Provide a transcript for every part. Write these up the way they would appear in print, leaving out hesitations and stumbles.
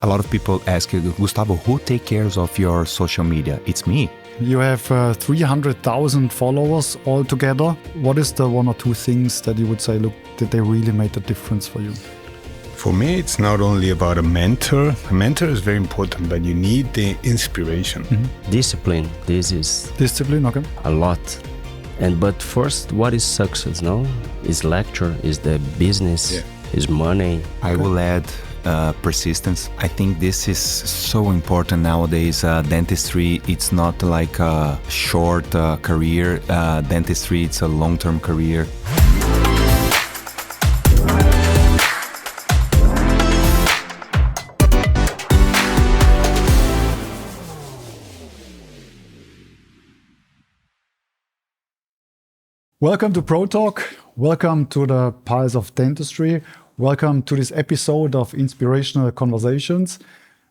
A lot of people ask you, Gustavo, who takes care of your social media? It's me. You have 300,000 followers altogether. What is the one or two things that you would say, look, that they really made a difference for you? For me, it's not only about a mentor. A mentor is very important, but you need the inspiration. Mm-hmm. Discipline. This is discipline, okay. A lot. But first, what is success? No, is lecture, is the business, is money. I will add persistence. I think this is so important nowadays. Dentistry, it's not like a short career. Dentistry, it's a long-term career. Welcome to ProTalk. Welcome to the Pulse of Dentistry. Welcome to this episode of Inspirational Conversations.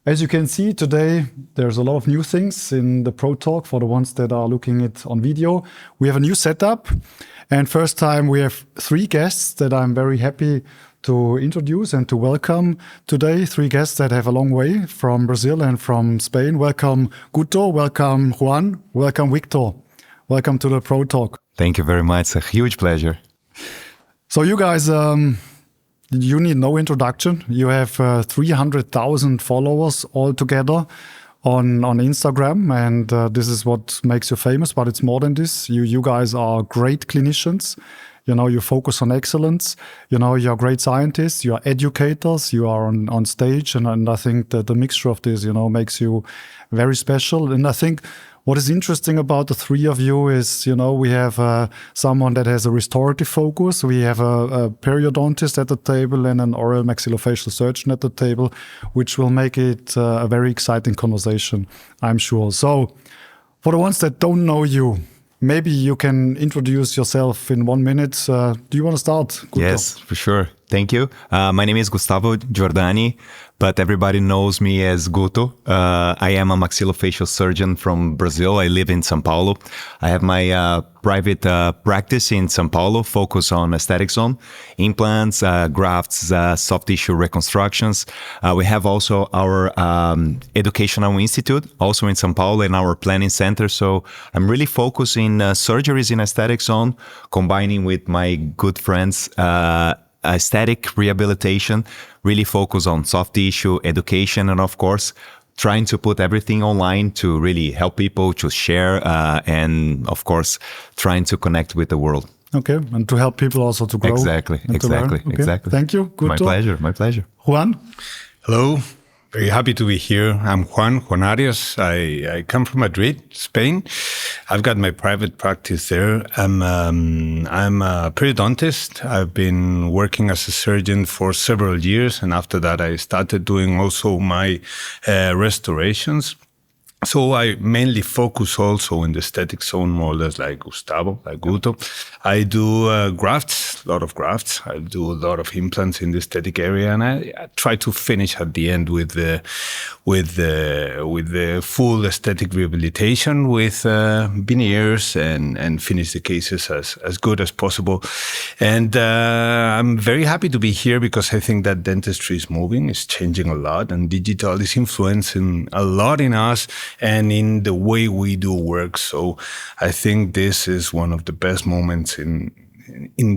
As you can see today, there's a lot of new things in the ProTalk for the ones that are looking at on video. We have a new setup, and first time we have three guests that I'm very happy to introduce and to welcome today. Three guests that have a long way from Brazil and from Spain. Welcome Gutto, welcome Juan, welcome Victor. Welcome to the ProTalk. Thank you very much. A huge pleasure. So you guys, you need no introduction. You have 300,000 followers altogether on Instagram, and this is what makes you famous, but it's more than this. You guys are great clinicians. You know, you focus on excellence. You know, you're great scientists, you're educators, you are on stage, and I think that the mixture of this, you know, makes you very special. And I think what is interesting about the three of you is, you know, we have someone that has a restorative focus. We have a periodontist at the table and an oral maxillofacial surgeon at the table, which will make it a very exciting conversation, I'm sure. So for the ones that don't know you, maybe you can introduce yourself in 1 minute. Do you want to start, Gutto? Yes, for sure. Thank you. My name is Gustavo Giordani, but everybody knows me as Gutto. I am a maxillofacial surgeon from Brazil. I live in São Paulo. I have my private practice in São Paulo, focus on aesthetic zone, implants, grafts, soft tissue reconstructions. We have also our educational institute, also in São Paulo, in our planning center. So I'm really focusing surgeries in aesthetic zone, combining with my good friends, aesthetic rehabilitation, really focus on soft tissue education, and of course trying to put everything online to really help people to share and of course trying to connect with the world. Okay, and to help people also to grow. Exactly. Okay. Thank you, Gutto. My pleasure. Juan? Hello. Very happy to be here. I'm Juan Arias. I come from Madrid, Spain. I've got my private practice there. I'm a periodontist. I've been working as a surgeon for several years, and after that I started doing also my restorations. So I mainly focus also in the aesthetic zone, more or less like Gustavo, like Gutto. I do grafts, a lot of grafts. I do a lot of implants in the aesthetic area, and I try to finish at the end with the full aesthetic rehabilitation with veneers and finish the cases as good as possible. And I'm very happy to be here because I think that dentistry is moving, it's changing a lot, and digital is influencing a lot in us and in the way we do work. So I think this is one of the best moments in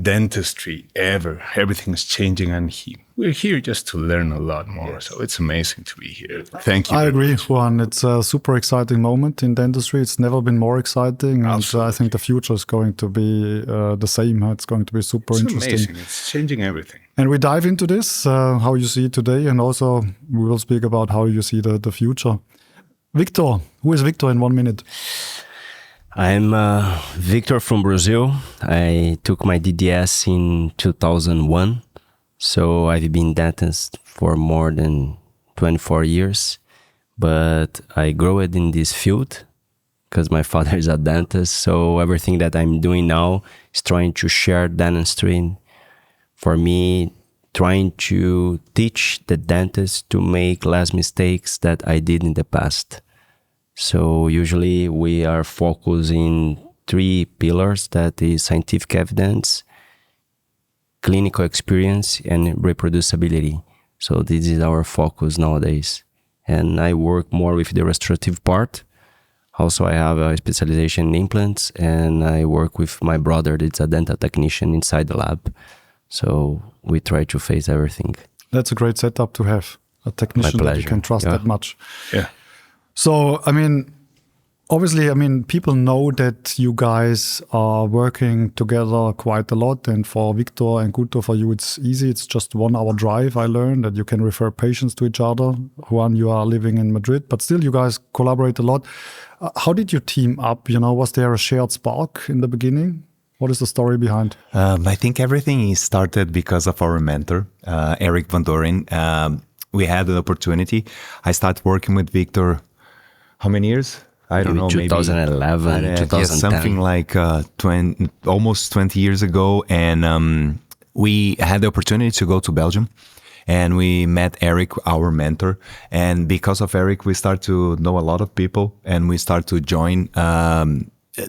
dentistry ever. Everything is changing, and we're here just to learn a lot more. Yes. So it's amazing to be here. Thank you. I agree, Juan. It's a super exciting moment in dentistry. It's never been more exciting. Absolutely. And I think the future is going to be the same. It's going to be super interesting. Amazing. It's changing everything. And we dive into this, how you see it today, and also we will speak about how you see the future. Victor, who is Victor in 1 minute? I'm Victor from Brazil. I took my DDS in 2001. So I've been dentist for more than 24 years. But I grew it in this field because my father is a dentist. So everything that I'm doing now is trying to share dentistry. For me, trying to teach the dentist to make less mistakes that I did in the past. So usually we are focusing 3 pillars, that is scientific evidence, clinical experience, and reproducibility. So this is our focus nowadays. And I work more with the restorative part. Also, I have a specialization in implants, and I work with my brother that's a dental technician inside the lab. So we try to face everything. That's a great setup to have, a technician that you can trust that much. Yeah. So, I mean, obviously, I mean, people know that you guys are working together quite a lot. And for Victor and Gutto, for you, it's easy. It's just 1 hour drive. I learned that you can refer patients to each other. Juan, you are living in Madrid, but still you guys collaborate a lot. How did you team up? You know, was there a shared spark in the beginning? What is the story behind? I think everything started because of our mentor, Eric Van Doren. We had an opportunity. I started working with Victor, how many years? I don't know, 2011, maybe 2010. something like almost 20 years ago. And we had the opportunity to go to Belgium. And we met Eric, our mentor. And because of Eric, we start to know a lot of people. And we start to join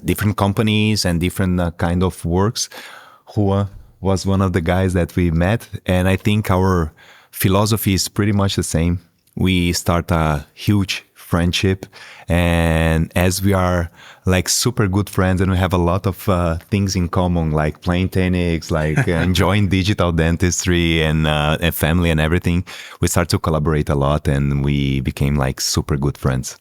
different companies and different kind of works. Juan was one of the guys that we met. And I think our philosophy is pretty much the same. We start a huge friendship, and as we are like super good friends and we have a lot of things in common, like playing tennis, like enjoying digital dentistry and family and everything, we start to collaborate a lot, and we became like super good friends.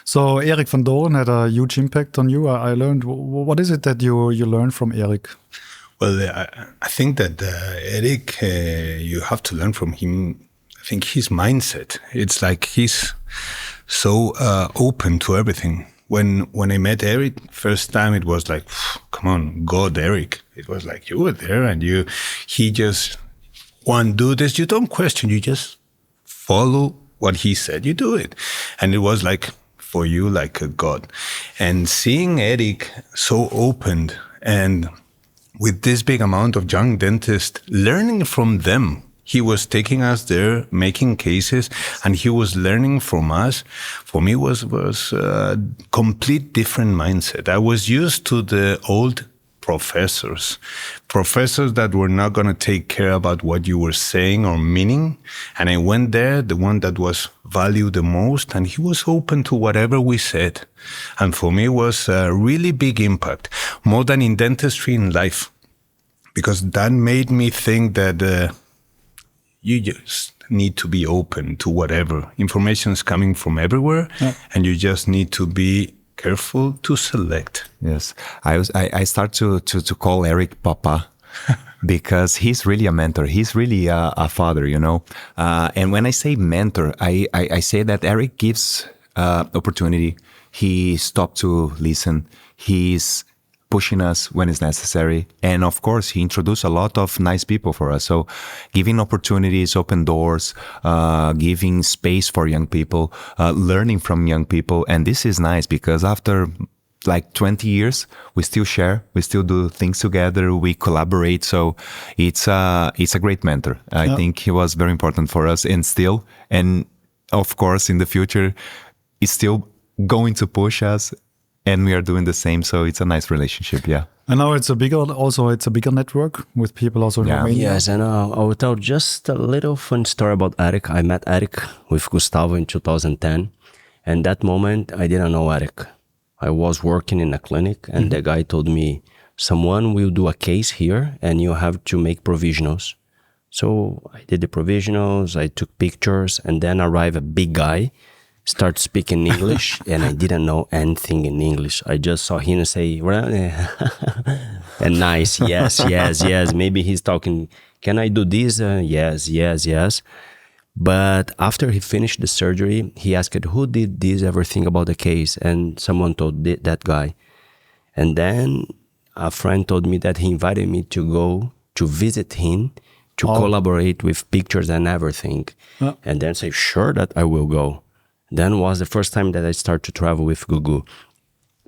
So Eric Van Doren had a huge impact on you. I learned. What is it that you learned from Eric? Well, I think that Eric, you have to learn from him. I think his mindset. It's like he's so open to everything. When I met Eric first time, it was like, come on, God, Eric. It was like you were there, and he just Juan, do this. You don't question. You just follow what he said. You do it, and it was like for you like a God. And seeing Eric so open and with this big amount of young dentists, learning from them. He was taking us there, making cases, and he was learning from us. For me, was a complete different mindset. I was used to the old professors that were not going to take care about what you were saying or meaning. And I went there, the one that was valued the most, and he was open to whatever we said. And for me, it was a really big impact, more than in dentistry, in life, because that made me think that you just need to be open to whatever. Information is coming from everywhere, and you just need to be careful to select. Yes, I start to call Eric Papa because he's really a mentor. He's really a father, you know. And when I say mentor, I say that Eric gives opportunity. He stopped to listen. He's pushing us when it's necessary. And of course, he introduced a lot of nice people for us. So giving opportunities, open doors, giving space for young people, learning from young people. And this is nice because after like 20 years, we still share, we still do things together, we collaborate. So it's a great mentor. I think he was very important for us and still, and of course, in the future, it's still going to push us. And we are doing the same, so it's a nice relationship, yeah. And now it's a bigger network with people also in Romania. Yes, and I will tell just a little fun story about Eric. I met Eric with Gustavo in 2010, and that moment I didn't know Eric. I was working in a clinic, and the guy told me, someone will do a case here, and you have to make provisionals. So I did the provisionals, I took pictures, and then arrived a big guy, start speaking English, and I didn't know anything in English. I just saw him say, and nice, yes. Maybe he's talking, can I do this? Yes. But after he finished the surgery, he asked, who did this, everything about the case? And someone told that guy. And then a friend told me that he invited me to go to visit him, to collaborate with pictures and everything. And then say, sure, that I will go. Then was the first time that I started to travel with Gugu.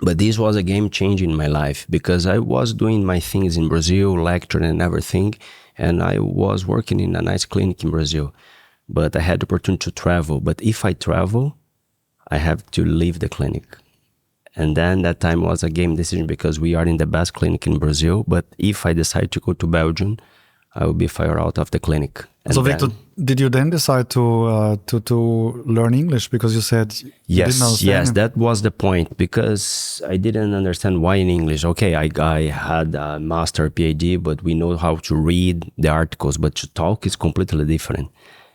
But this was a game changer in my life because I was doing my things in Brazil, lecturing and everything, and I was working in a nice clinic in Brazil. But I had the opportunity to travel. But if I travel, I have to leave the clinic. And then that time was a game decision because we are in the best clinic in Brazil. But if I decide to go to Belgium, I will be fired out of the clinic. And so then, Victor, did you then decide to learn English because you said you didn't understand yes, him? that was the point, because I didn't understand why in English. Okay, I had a master PhD, but we know how to read the articles, but to talk is completely different.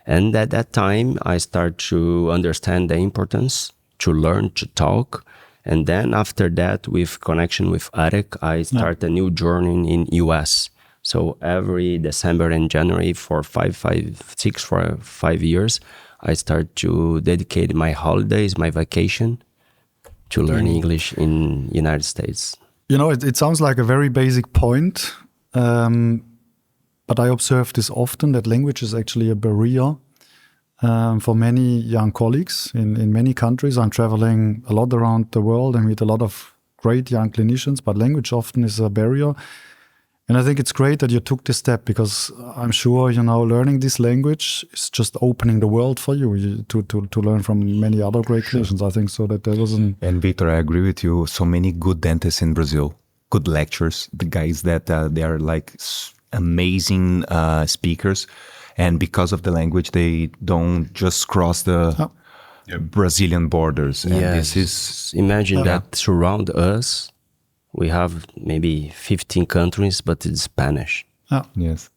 And at that time, I started to understand the importance to learn to talk. And then after that, with connection with Eric, I start a new journey in US. So every December and January for 5 years, I start to dedicate my holidays, my vacation, to learn English in United States. You know, it sounds like a very basic point, but I observe this often, that language is actually a barrier for many young colleagues in many countries. I'm traveling a lot around the world and meet a lot of great young clinicians, but language often is a barrier. And I think it's great that you took this step, because I'm sure, you know, learning this language is just opening the world for you to learn from many other great clinicians. I think so that there was an... And Victor, I agree with you. So many good dentists in Brazil, good lecturers, the guys that they are like amazing speakers. And because of the language, they don't just cross the Brazilian borders. And this is... Imagine that surround us. We have maybe 15 countries, but it's Spanish. Yes.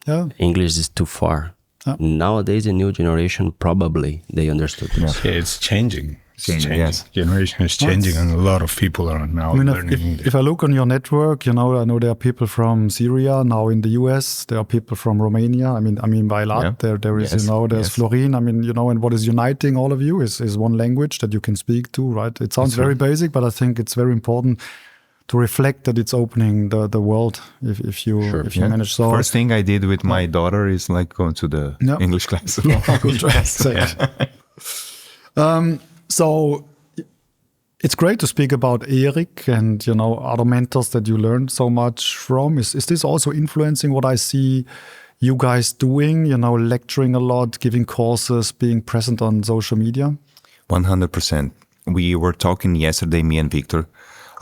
Yeah. English is too far. Nowadays, the new generation, probably, they understood this. Yeah, it's changing. Yes. Generation is changing, and a lot of people are now learning English. If I look on your network, you know, I know there are people from Syria now in the US. There are people from Romania. I mean, by lot, there is, you know, there's Florin. I mean, you know, and what is uniting all of you is one language that you can speak to, right? It sounds very basic, but I think it's very important to reflect that it's opening the world if you manage. So first thing I did with my daughter is like going to the English class. So it's great to speak about Eric and, you know, other mentors that you learned so much from. Is this also influencing what I see you guys doing, you know, lecturing a lot, giving courses, being present on social media? 100%. We were talking yesterday, me and Victor,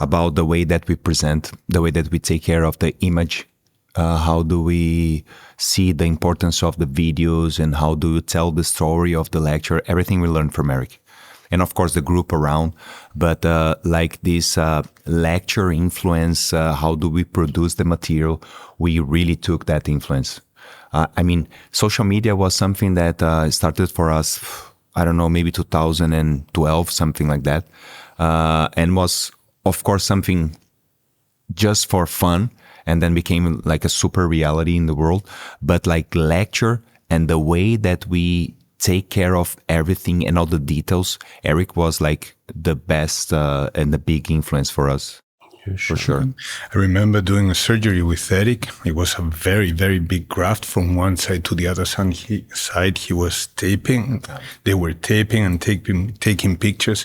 about the way that we present, the way that we take care of the image. How do we see the importance of the videos, and how do you tell the story of the lecture? Everything we learned from Eric. And of course the group around, but like this lecture influence, how do we produce the material? We really took that influence. I mean, social media was something that started for us, I don't know, maybe 2012, something like that. And was, of course, something just for fun, and then became like a super reality in the world. But like lecture and the way that we take care of everything and all the details, Eric was like the best and the big influence for us. For sure. I remember doing a surgery with Eric. It was a very, very big graft from one side to the other side. He was taping. They were taping and taking pictures.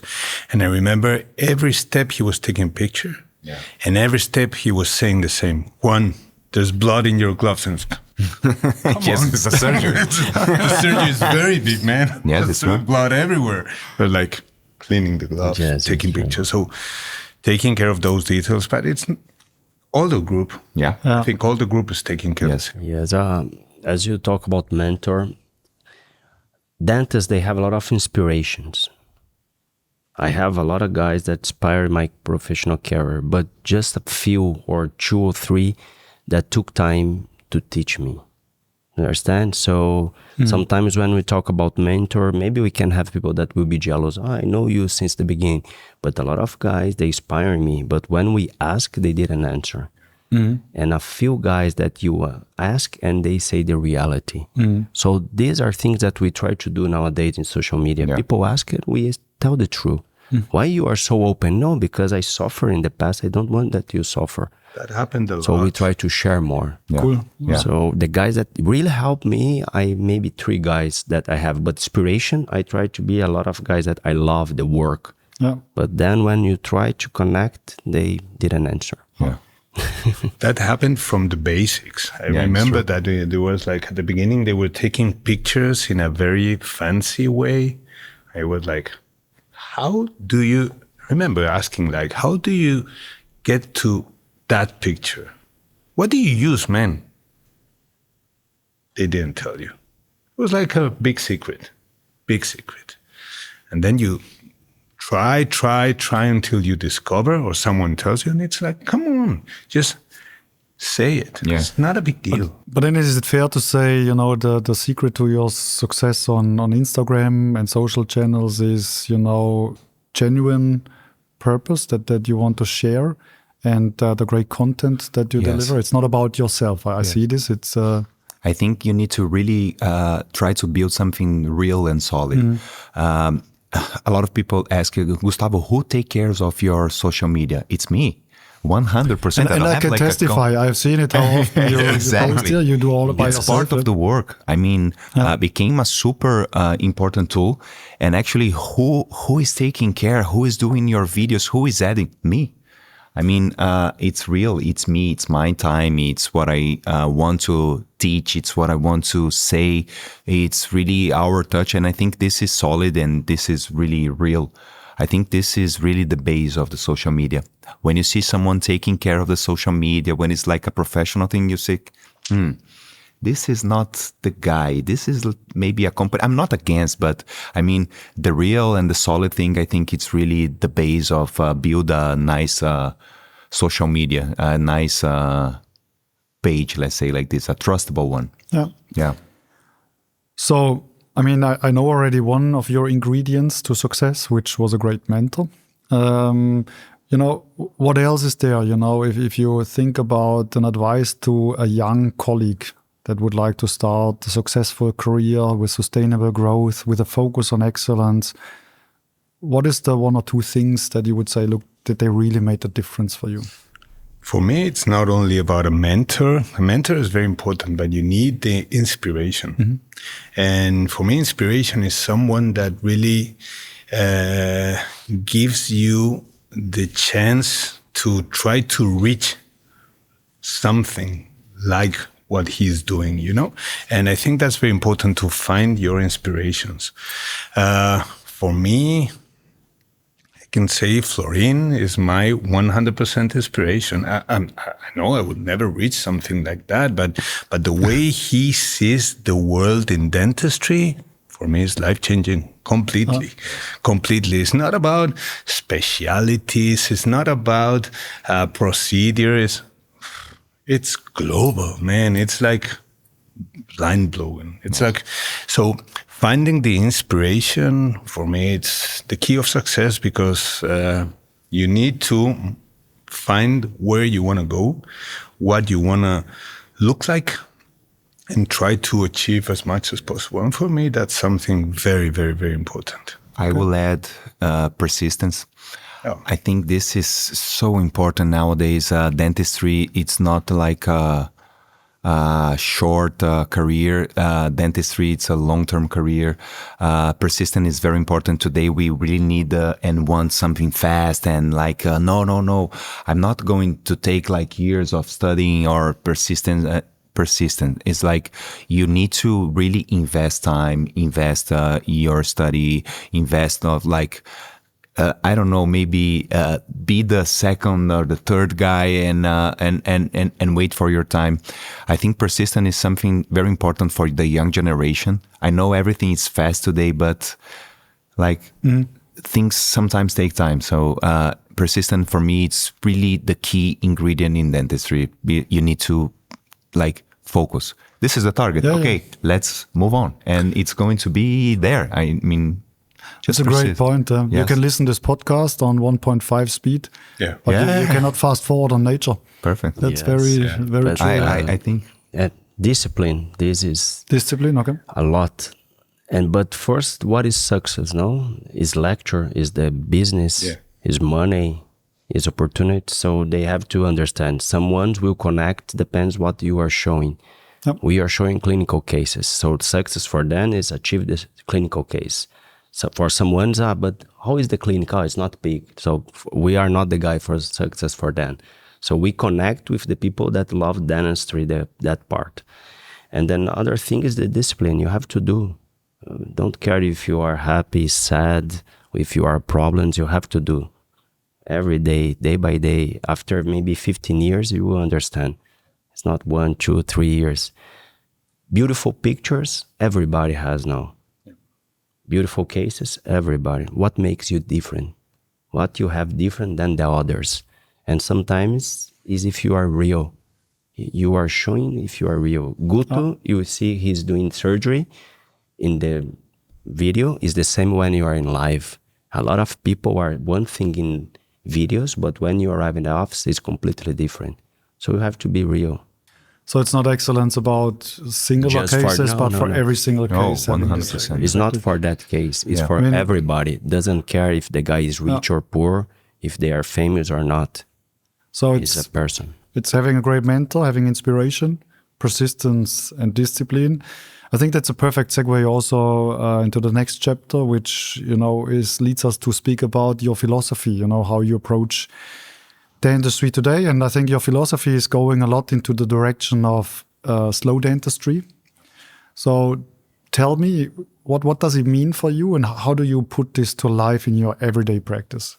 And I remember every step he was taking a picture. Yeah. And every step he was saying the same. Juan, there's blood in your gloves. And yes, it's a surgery. The surgery is very big, man. Yeah, there's blood everywhere. But like cleaning the gloves, taking pictures. So taking care of those details, but it's all the group. Yeah. I think all the group is taking care. Yes. As you talk about mentor, dentists, they have a lot of inspirations. I have a lot of guys that inspire my professional career, but just a few or 2 or 3 that took time to teach me. You understand? So sometimes when we talk about mentor, maybe we can have people that will be jealous. I know you since the beginning. But a lot of guys, they inspire me. But when we ask, they didn't answer. And a few guys that you ask and they say the reality. So these are things that we try to do nowadays in social media. Yeah. People ask it, we tell the truth. Why you are so open? No, because I suffer in the past. I don't want that you suffer. That happened a lot. So we try to share more. Yeah. Cool. Yeah. So the guys that really help me, I maybe 3 guys that I have. But inspiration, I try to be a lot of guys that I love the work. Yeah. But then when you try to connect, they didn't answer. Yeah. That happened from the basics. I remember that there was like at the beginning, they were taking pictures in a very fancy way. I was like, how do you, remember asking like, how do you get to that picture? What do you use, man? they didn't tell you. It was like a big secret. And then you try until you discover or someone tells you, and it's like, come on, just say it. Yeah. It's not a big deal. But then is it fair to say, the secret to your success on Instagram and social channels is, genuine purpose that you want to share and the great content that you deliver? It's not about yourself. I see this. It's... I think you need to really try to build something real and solid. A lot of people ask you, Gustavo, who take care of your social media? It's me. 100%. And I can testify. I've seen it how often you post here. You do all by yourself. It's part of the work. I mean, became a super important tool. And actually, who is taking care? Who is doing your videos? Who is editing? Me. I mean, it's real. It's me. It's my time. It's what I want to teach. It's what I want to say. It's really our touch. And I think this is solid and this is really real. I think this is really the base of the social media. When you see someone taking care of the social media, when it's like a professional thing, you say, this is not the guy. This is maybe a company. I'm not against, but I mean, the real and the solid thing, I think it's really the base of build a nice social media, a nice page, let's say like this, a trustable one. Yeah. So, I mean, I know already one of your ingredients to success, which was a great mentor. What else is there? If you think about an advice to a young colleague that would like to start a successful career with sustainable growth, with a focus on excellence, what is the one or two things that you would say, look, that they really made a difference for you? For me, it's not only about a mentor. A mentor is very important, but you need the inspiration. And for me, inspiration is someone that really gives you the chance to try to reach something like what he's doing, And I think that's very important to find your inspirations. For me, can say Florin is my 100% inspiration. I know I would never reach something like that, but the way he sees the world in dentistry, for me, is life-changing completely. Completely. It's not about specialities. It's not about procedures. It's global, man. It's like mind-blowing. It's like, so finding the inspiration, for me, it's the key of success because you need to find where you want to go, what you want to look like, and try to achieve as much as possible. And for me, that's something very, very, very important. I will add persistence. I think this is so important nowadays. Dentistry, it's not like a short career. Dentistry, it's a long-term career. Persistence is very important. Today, we really need and want something fast and like, no. I'm not going to take like years of studying or persistent. It's like you need to really invest time, invest your study, invest of like, I don't know, maybe be the second or the third guy and wait for your time. I think persistence is something very important for the young generation. I know everything is fast today, but like things sometimes take time. So persistence for me, it's really the key ingredient in dentistry. You need to like focus. This is the target. Let's move on. And it's going to be there. I mean, that's a great point. You can listen to this podcast on 1.5 speed. But you cannot fast forward on nature. Perfect. That's very true. I think discipline. This is discipline. Okay. A lot. But first, what is success? No, is lecture, is the business, is money, is opportunity. So they have to understand. Someone will connect. Depends what you are showing. Yep. We are showing clinical cases. So success for them is achieve this clinical case. So for someone, but how is the clinical? It's not big. So we are not the guy for success for them. So we connect with the people that love dentistry, that part. And then other thing is the discipline you have to do. Don't care if you are happy, sad, if you are problems, you have to do. Every day, day by day. After maybe 15 years, you will understand. It's not 1, 2, 3 years. Beautiful pictures, everybody has now. Beautiful cases, everybody. What makes you different? What you have different than the others? And sometimes is if you are real. You are showing if you are real. Gutto, you see he's doing surgery in the video is the same when you are in live. A lot of people are one thing in videos, but when you arrive in the office, it's completely different. So you have to be real. So it's not excellence about singular cases, but for every single case. 100%. It's not for that case. It's for everybody. Doesn't care if the guy is rich or poor, if they are famous or not. So He's a person. It's having a great mentor, having inspiration, persistence, and discipline. I think that's a perfect segue also into the next chapter, which leads us to speak about your philosophy. How you approach dentistry today, and I think your philosophy is going a lot into the direction of slow dentistry. So, tell me, what does it mean for you, and how do you put this to life in your everyday practice?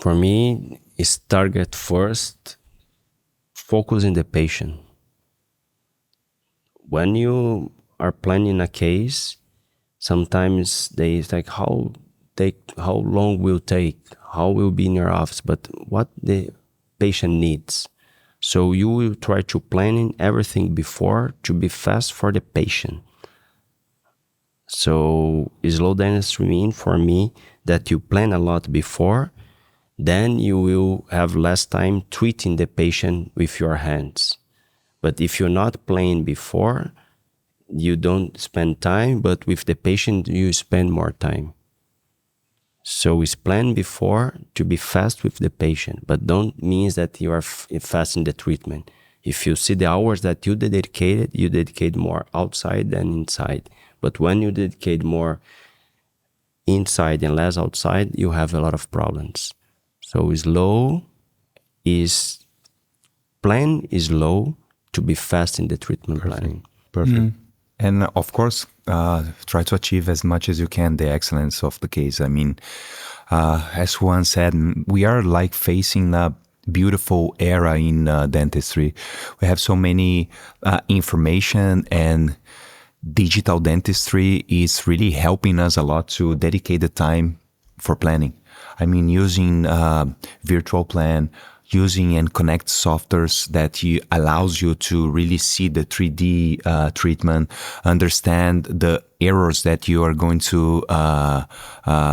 For me, it's target first. Focus on the patient. When you are planning a case, sometimes they like how long will take, how will be in your office, but what the patient needs. So you will try to plan everything before to be fast for the patient. So slow dentistry mean for me that you plan a lot before, then you will have less time treating the patient with your hands. But if you're not planning before, you don't spend time, but with the patient, you spend more time. So it's planned before to be fast with the patient, but don't mean that you are fast in the treatment. If you see the hours that you dedicate more outside than inside. But when you dedicate more inside and less outside, you have a lot of problems. So slow is low to be fast in the treatment planning. Perfect. Mm-hmm. And of course, try to achieve as much as you can the excellence of the case. I mean, as Juan said, we are like facing a beautiful era in dentistry. We have so many information, and digital dentistry is really helping us a lot to dedicate the time for planning. I mean, using virtual plan, using and connect softwares that allows you to really see the 3D treatment, understand the errors that you are going to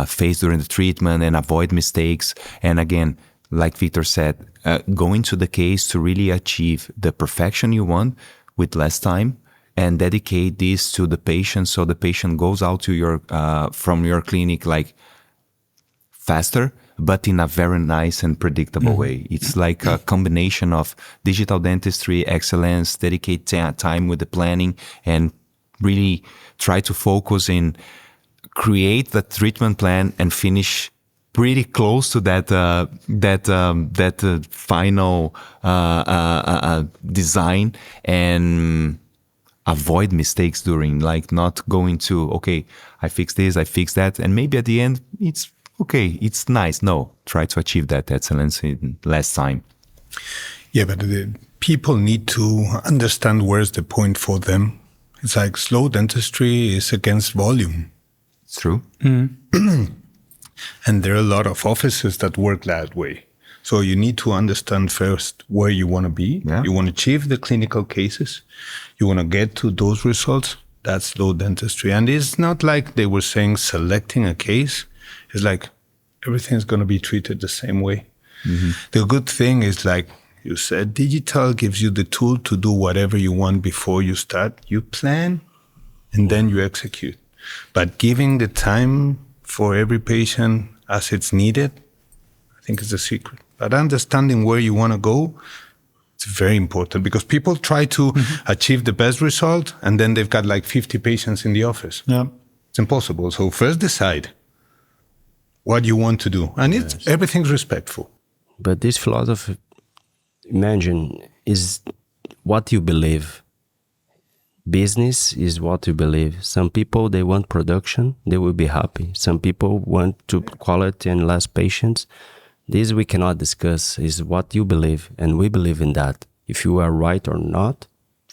face during the treatment and avoid mistakes. And again, like Victor said, go into the case to really achieve the perfection you want with less time, and dedicate this to the patient, so the patient goes out to your from your clinic like faster, but in a very nice and predictable way. It's like a combination of digital dentistry, excellence, dedicate time with the planning, and really try to focus in create the treatment plan and finish pretty close to that final design, and avoid mistakes during, like not going to, okay, I fix this, I fix that, and maybe at the end it's okay, it's nice. No, try to achieve that excellence in less time. Yeah, but the people need to understand where's the point for them. It's like slow dentistry is against volume. It's true. Mm-hmm. And there are a lot of offices that work that way. So you need to understand first where you want to be. Yeah. You want to achieve the clinical cases. You want to get to those results. That's slow dentistry. And it's not like they were saying selecting a case. It's like everything's going to be treated the same way. Mm-hmm. The good thing is, like you said, digital gives you the tool to do whatever you want before you start. You plan and then you execute. But giving the time for every patient as it's needed, I think is the secret. But understanding where you want to go, it's very important, because people try to achieve the best result and then they've got like 50 patients in the office. Yeah. It's impossible. So first decide what you want to do. And everything's respectful. But this philosophy, imagine, is what you believe. Business is what you believe. Some people, they want production, they will be happy. Some people want to quality and less patients. This we cannot discuss, is what you believe, and we believe in that. If you are right or not,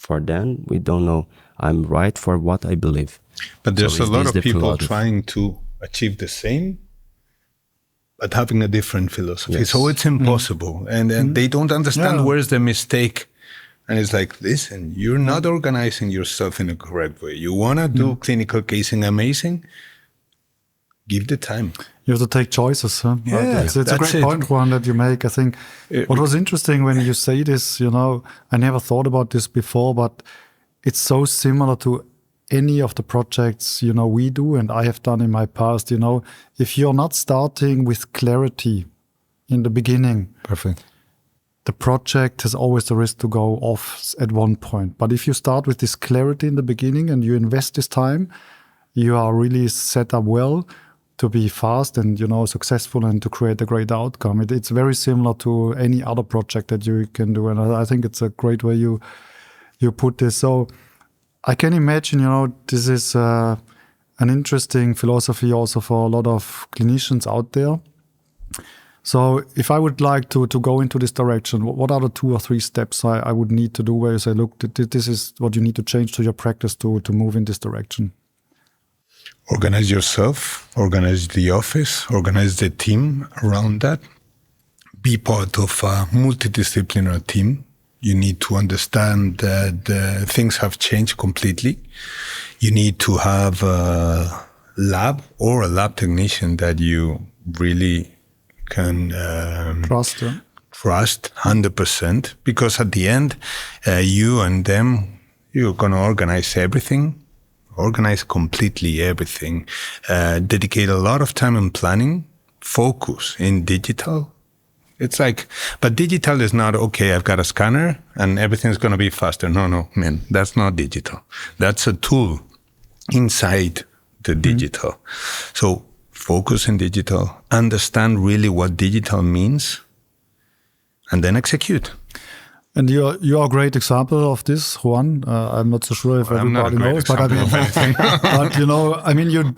for them, we don't know. I'm right for what I believe. But there's So a is lot this of the people philosophy? trying to achieve the same, but having a different philosophy. Yes. So it's impossible. And they don't understand Yeah. where's the mistake. And it's like, listen, you're not organizing yourself in a correct way. You want to do clinical casing amazing? Give the time. You have to take choices. Huh? Yeah, it's a that's great it. point, Juan, that you make. I think what was interesting when you say this, I never thought about this before, but it's so similar to any of the projects, we do and I have done in my past. If you're not starting with clarity in the beginning, Perfect. the project has always the risk to go off at one point. But if you start with this clarity in the beginning and you invest this time, you are really set up well to be fast and, successful and to create a great outcome. It's very similar to any other project that you can do. And I think it's a great way you put this. So I can imagine, this is an interesting philosophy also for a lot of clinicians out there. So if I would like to go into this direction, what are the 2 or 3 steps I would need to do where you say, look, this is what you need to change to your practice to move in this direction? Organize yourself, organize the office, organize the team around that. Be part of a multidisciplinary team. You need to understand that things have changed completely. You need to have a lab or a lab technician that you really can Trust. trust 100%, because at the end, you and them, you're going to organize everything. Organize completely everything. Dedicate a lot of time in planning. Focus in digital. It's like, but digital is not, okay, I've got a scanner and everything's going to be faster. No, man, that's not digital. That's a tool inside the digital. So focus in digital. Understand really what digital means. And then execute. And you're a great example of this, Juan. I'm not so sure if everybody knows, but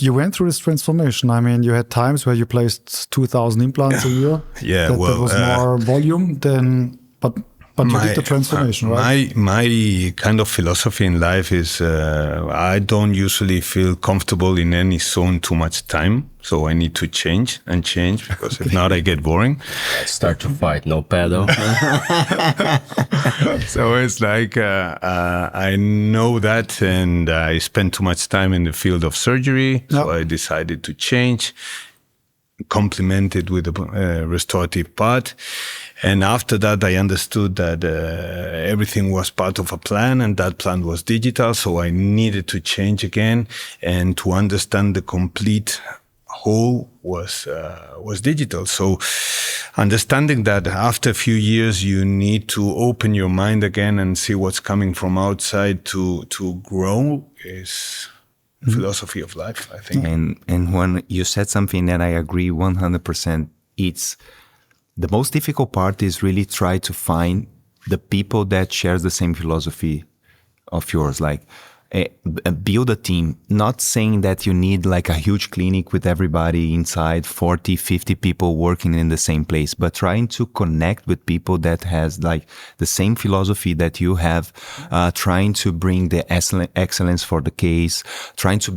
you went through this transformation. You had times where you placed 2,000 implants a year. Yeah, that was more volume than, but you did the transformation, right? My kind of philosophy in life is I don't usually feel comfortable in any zone too much time. So I need to change because if not, I get boring. Start to fight, no pedal. So it's like I know that, and I spend too much time in the field of surgery. So I decided to change, complement it with a restorative part. And after that, I understood that everything was part of a plan, and that plan was digital. So I needed to change again, and to understand the complete whole was digital. So understanding that after a few years, you need to open your mind again and see what's coming from outside to grow is philosophy of life, I think. And when you said something that I agree 100%, it's the most difficult part is really try to find the people that shares the same philosophy of yours. Like build a team, not saying that you need like a huge clinic with everybody inside, 40, 50 people working in the same place, but trying to connect with people that has like the same philosophy that you have, trying to bring the excellence for the case, trying to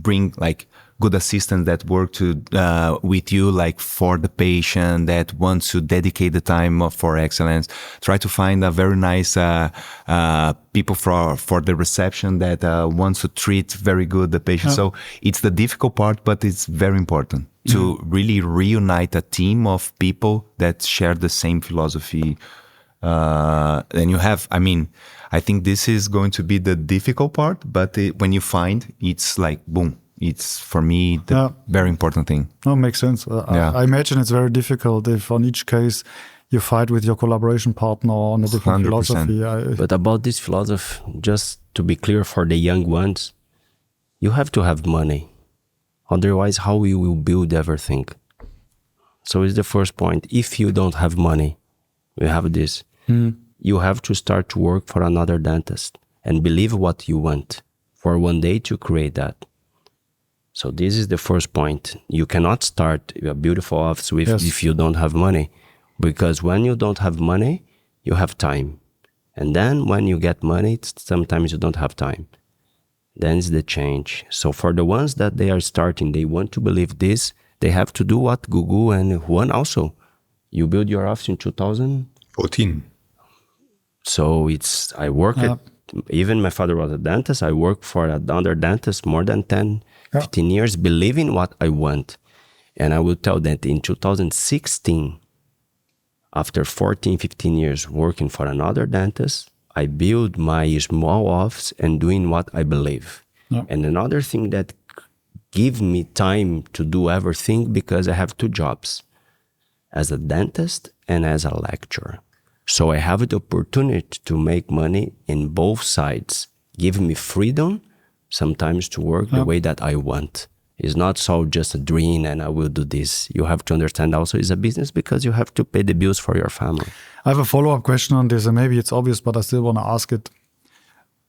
bring like good assistants that work with you, like for the patient that wants to dedicate the time for excellence. Try to find a very nice people for the reception that wants to treat very good the patient. So it's the difficult part, but it's very important to really reunite a team of people that share the same philosophy. And you have, I think this is going to be the difficult part, but when you find, it's like, boom. It's, for me, the very important thing. No, makes sense. I imagine it's very difficult if on each case you fight with your collaboration partner on a different 100%. philosophy. But about this philosophy, just to be clear for the young ones, you have to have money. Otherwise, how you will build everything? So it's the first point. If you don't have money, we have this. You have to start to work for another dentist and believe what you want for one day to create that. So this is the first point. You cannot start a beautiful office if you don't have money. Because when you don't have money, you have time. And then when you get money, sometimes you don't have time. Then it's the change. So for the ones that they are starting, they want to believe this, they have to do what Gugu and Juan also. You build your office in 2014. So I work at, even my father was a dentist. I worked for another dentist more than 10, 15 years, believing what I want. And I will tell that in 2016, after 14, 15 years working for another dentist, I built my small office and doing what I believe. Yeah. And another thing that give me time to do everything, because I have two jobs, as a dentist and as a lecturer. So I have the opportunity to make money in both sides, give me freedom sometimes to work the way that I want. It's not so just a dream and I will do this. You have to understand also it's a business, because you have to pay the bills for your family. I have a follow-up question on this, and maybe it's obvious, but I still want to ask it.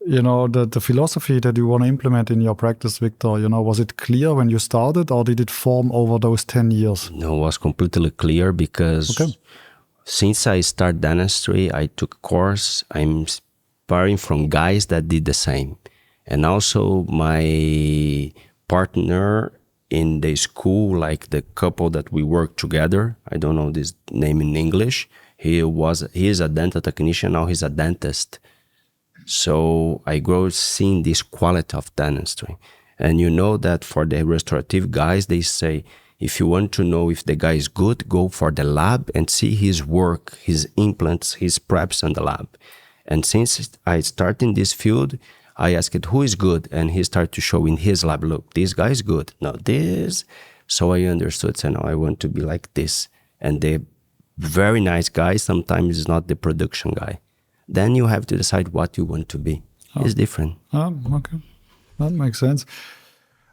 You know, the philosophy that you want to implement in your practice, Victor, you know, was it clear when you started, or did it form over those 10 years? No, it was completely clear, because since I started dentistry, I took a course. I'm inspiring from guys that did the same. And also my partner in the school, like the couple that we worked together, I don't know this name in English. He is a dental technician, now he's a dentist. So I grew seeing this quality of dentistry. And you know that for the restorative guys, they say, if you want to know if the guy is good, go for the lab and see his work, his implants, his preps in the lab. And since I started in this field, I asked who is good, and he started to show in his lab, look, this guy is good, now this. So I understood, so now I want to be like this. And the very nice guy sometimes is not the production guy. Then you have to decide what you want to be. It's different. Okay, that makes sense.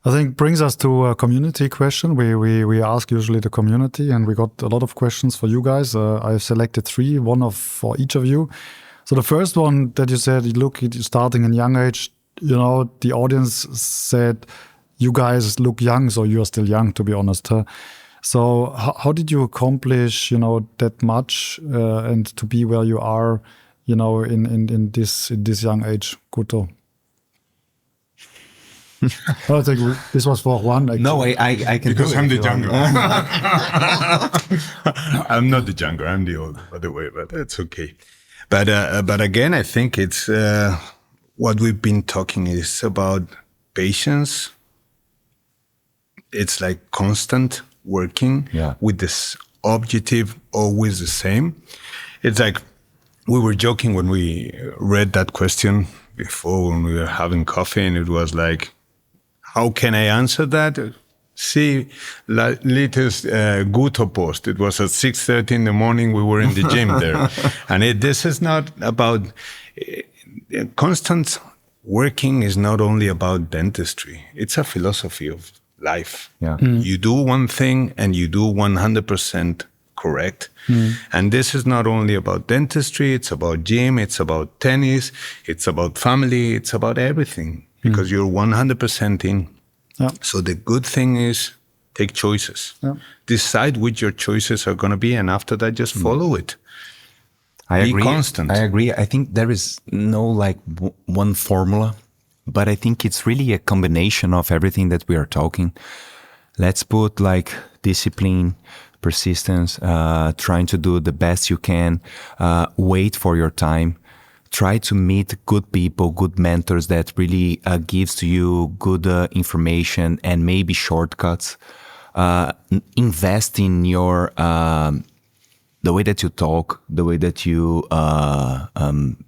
I think brings us to a community question. We ask usually the community, and we got a lot of questions for you guys. I've selected 3, one for each of you. So the first one that you said, look, you're starting in young age, you know, the audience said, you guys look young, so you're still young, to be honest. So how did you accomplish, you know, that much and to be where you are, you know, in this young age, Gutto? I think this was for Juan. Actually. No, I can because do it. I'm the younger. I'm not the younger. I'm the older, by the way, but it's okay. But again, I think it's what we've been talking is about patience. It's like constant working with this objective, always the same. It's like we were joking when we read that question before, when we were having coffee, and it was like, how can I answer that? See, latest Gutto post. It was at 6:30 in the morning. We were in the gym there. And this is not about constant working is not only about dentistry. It's a philosophy of life. Yeah. You do one thing and you do 100% correct. And this is not only about dentistry. It's about gym. It's about tennis. It's about family. It's about everything, because you're 100% in. Yeah. So the good thing is take choices. Yeah. Decide which your choices are going to be, and after that, just follow it. Be agree. Constant. I agree. I think there is no like one formula, but I think it's really a combination of everything that we are talking. Let's put like discipline, persistence, trying to do the best you can, wait for your time. Try to meet good people, good mentors that really gives to you good information and maybe shortcuts. Invest in your the way that you talk, the way that you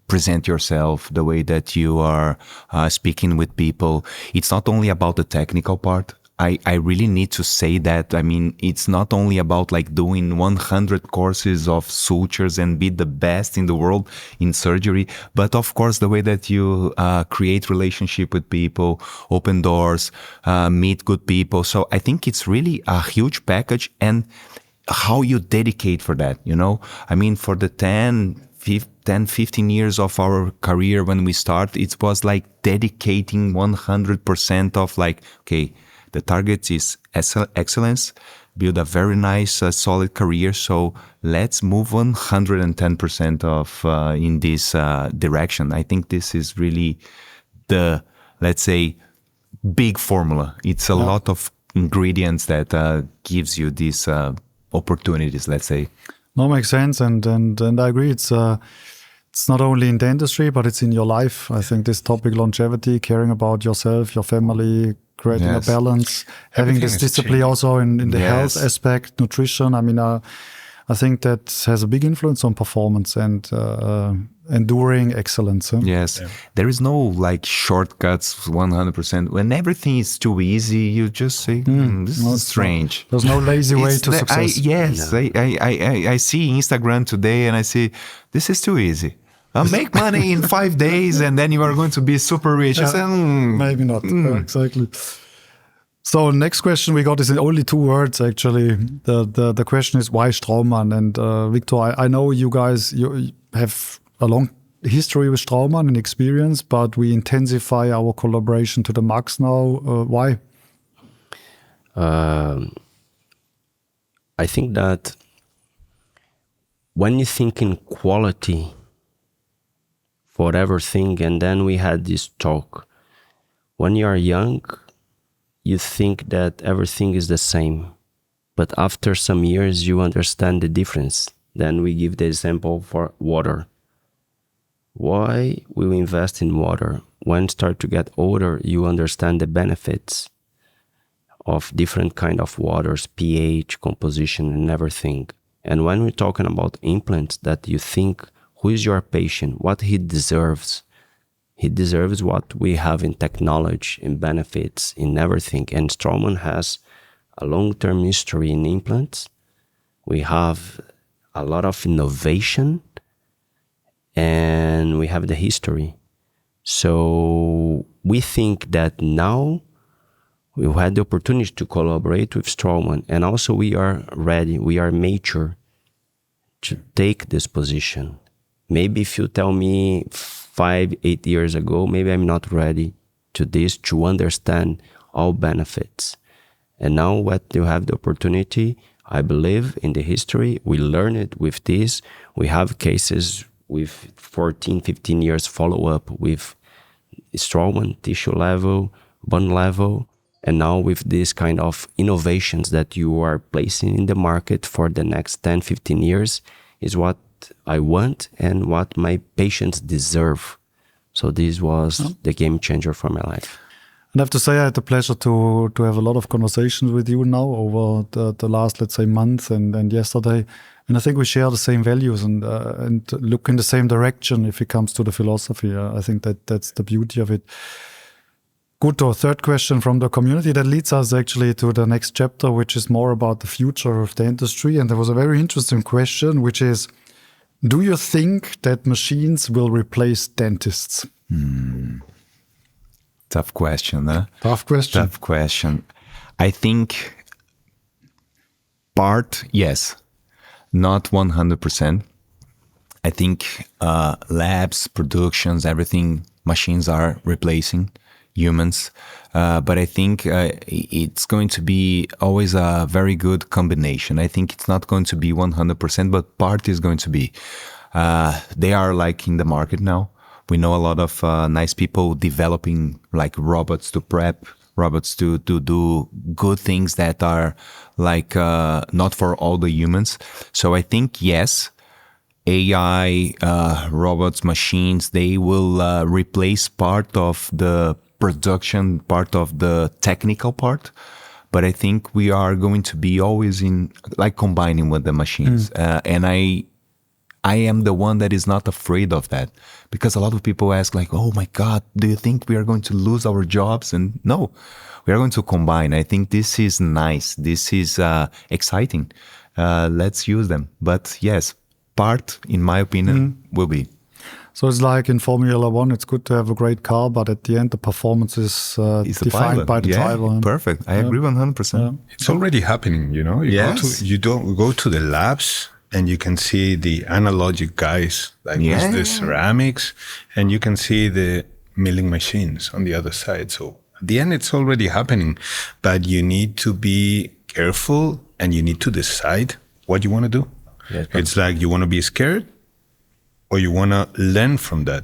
present yourself, the way that you are speaking with people. It's not only about the technical part. I really need to say that. I mean, it's not only about like doing 100 courses of sutures and be the best in the world in surgery, but of course the way that you create relationship with people, open doors, meet good people. So I think it's really a huge package, and how you dedicate for that, you know? I mean, for the 15 years of our career when we start, it was like dedicating 100% of like, okay, the target is excellence. build a very nice, solid career. So let's move 110% of in this direction. I think this is really the, let's say, big formula. It's a lot of ingredients that gives you these opportunities, let's say. No, makes sense, and I agree. It's not only in dentistry, but it's in your life. I think this topic, longevity, caring about yourself, your family, creating a balance, having this discipline also in the health aspect, nutrition. I mean, I think that has a big influence on performance and enduring excellence. Huh? Yes. Yeah. There is no like shortcuts 100%. When everything is too easy, you just say, this is strange. There's no lazy way to success. I see Instagram today and I see, this is too easy. Make money in 5 days and then you are going to be super rich. I said, maybe not. Exactly. So next question we got is in only 2 words, actually. The question is, why Straumann? And Victor, I know you guys, you have a long history with Straumann and experience, but we intensify our collaboration to the max now. Why? I think that when you think in quality for everything, and then we had this talk, when you are young, you think that everything is the same. But after some years, you understand the difference. Then we give the example for water. Why we invest in water? When you start to get older, you understand the benefits of different kind of waters, pH, composition, and everything. And when we're talking about implants, that you think, who is your patient? What he deserves? He deserves what we have in technology, in benefits, in everything. And Straumann has a long-term history in implants. We have a lot of innovation, and we have the history. So we think that now we've had the opportunity to collaborate with Straumann, and also we are ready, we are mature to take this position. Maybe if you tell me 5-8 years ago, maybe I'm not ready to this, to understand all benefits. And now what you have the opportunity, I believe in the history, we learn it with this. We have cases with 14, 15 years follow-up with Straumann, tissue level, bone level, and now with this kind of innovations that you are placing in the market for the next 10, 15 years is what I want and what my patients deserve. So this was the game changer for my life. And I have to say, I had the pleasure to have a lot of conversations with you now over the last, let's say, month and yesterday. And I think we share the same values and look in the same direction if it comes to the philosophy. I think that's the beauty of it. Gutto, third question from the community that leads us actually to the next chapter, which is more about the future of dentistry. And there was a very interesting question, which is, do you think that machines will replace dentists? Tough question, huh? Tough question. Tough question. I think part, yes, not 100%. I think labs, productions, everything, machines are replacing humans. But I think it's going to be always a very good combination. I think it's not going to be 100%, but part is going to be. They are like in the market now. We know a lot of nice people developing like robots to prep, robots to do good things that are like not for all the humans. So I think, yes, AI, robots, machines, they will replace part of the production, part of the technical part. But I think we are going to be always in like combining with the machines. And I am the one that is not afraid of that, because a lot of people ask like, oh my God, do you think we are going to lose our jobs? And no, we are going to combine. I think this is nice. This is exciting. Let's use them. But yes, part, in my opinion, will be. So it's like in Formula One, it's good to have a great car, but at the end, the performance is defined by the driver. Perfect. I agree 100%. Yeah. It's already happening, you know. You go to the labs, and you can see the analogic guys, like with the ceramics, and you can see the milling machines on the other side. So at the end, it's already happening, but you need to be careful and you need to decide what you want to do. Yes, It's like you want to be scared or you want to learn from that.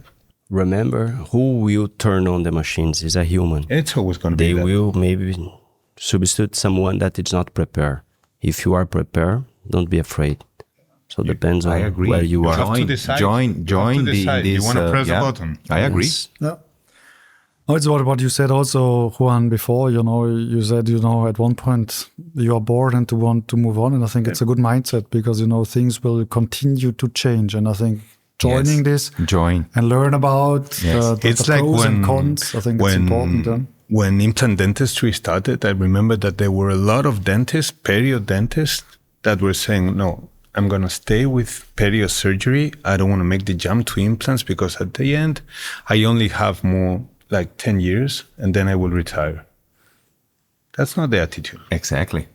remember, who will turn on the machines is a human. It's always going to be They that. will maybe substitute someone that is not prepared. If you are prepared, don't be afraid. So depends on I agree. where you You are. have to Join, decide. join, You have join to the, decide. this. You want to press yeah, a button. I agree. Yes. Yeah. Oh, it's what you said also, Juan, before, you said, at one point you are bored and to want to move on. And I think it's a good mindset because, things will continue to change. And I think joining this Join. and learn about the It's like pros when and cons, I think it's important. Yeah? When implant dentistry started, I remember that there were a lot of dentists, perio dentists, that were saying, no, I'm going to stay with perio surgery. I don't want to make the jump to implants because at the end, I only have more like 10 years and then I will retire. That's not the attitude. Exactly.